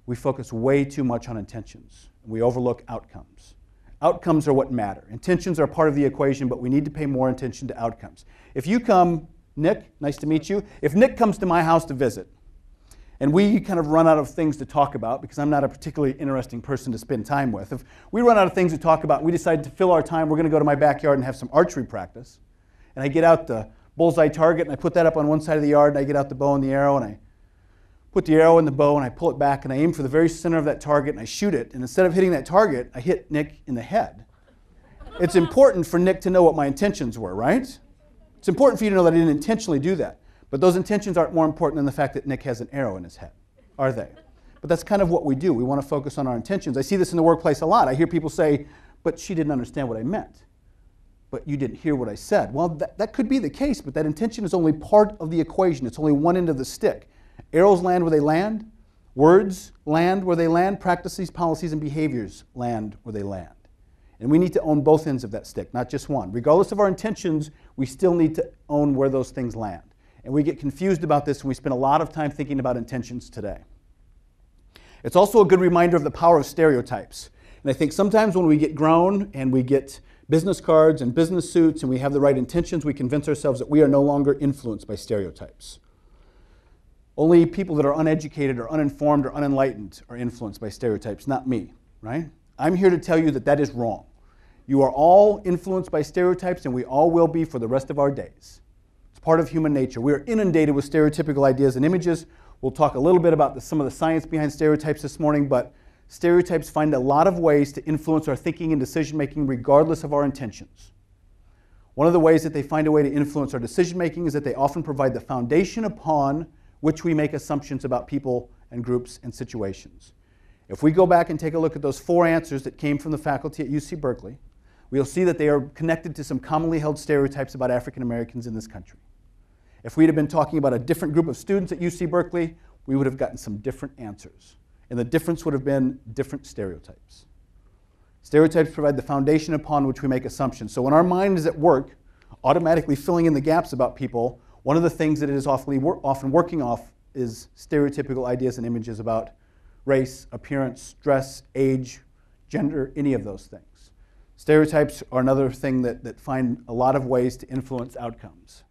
we focus way too much on intentions. We overlook outcomes. Outcomes are what matter. Intentions are part of the equation, but we need to pay more attention to outcomes. If you come, Nick, nice to meet you. If Nick comes to my house to visit, and we kind of run out of things to talk about, because I'm not a particularly interesting person to spend time with, if we run out of things to talk about and we decide to fill our time, we're going to go to my backyard and have some archery practice, and I get out the bullseye target and I put that up on one side of the yard, and I get out the bow and the arrow, and I put the arrow in the bow and I pull it back and I aim for the very center of that target and I shoot it, and instead of hitting that target, I hit Nick in the head. It's important for Nick to know what my intentions were, right? It's important for you to know that I didn't intentionally do that. But those intentions aren't more important than the fact that Nick has an arrow in his head, are they? But that's kind of what we do. We want to focus on our intentions. I see this in the workplace a lot. I hear people say, but she didn't understand what I meant. But you didn't hear what I said. Well, that could be the case, but that intention is only part of the equation. It's only one end of the stick. Arrows land where they land. Words land where they land. Practices, policies, and behaviors land where they land. And we need to own both ends of that stick, not just one. Regardless of our intentions, we still need to own where those things land. And we get confused about this, and we spend a lot of time thinking about intentions today. It's also a good reminder of the power of stereotypes. And I think sometimes when we get grown and we get business cards and business suits and we have the right intentions, we convince ourselves that we are no longer influenced by stereotypes. Only people that are uneducated or uninformed or unenlightened are influenced by stereotypes, not me, right? I'm here to tell you that that is wrong. You are all influenced by stereotypes, and we all will be for the rest of our days. It's part of human nature. We are inundated with stereotypical ideas and images. We'll talk a little bit about some of the science behind stereotypes this morning, but stereotypes find a lot of ways to influence our thinking and decision-making regardless of our intentions. One of the ways that they find a way to influence our decision-making is that they often provide the foundation upon which we make assumptions about people and groups and situations. If we go back and take a look at those 4 answers that came from the faculty at UC Berkeley, we'll see that they are connected to some commonly held stereotypes about African Americans in this country. If we'd have been talking about a different group of students at UC Berkeley, we would have gotten some different answers. And the difference would have been different stereotypes. Stereotypes provide the foundation upon which we make assumptions. So when our mind is at work, automatically filling in the gaps about people, one of the things that it is often working off is stereotypical ideas and images about race, appearance, dress, age, gender, any of those things. Stereotypes are another thing that find a lot of ways to influence outcomes.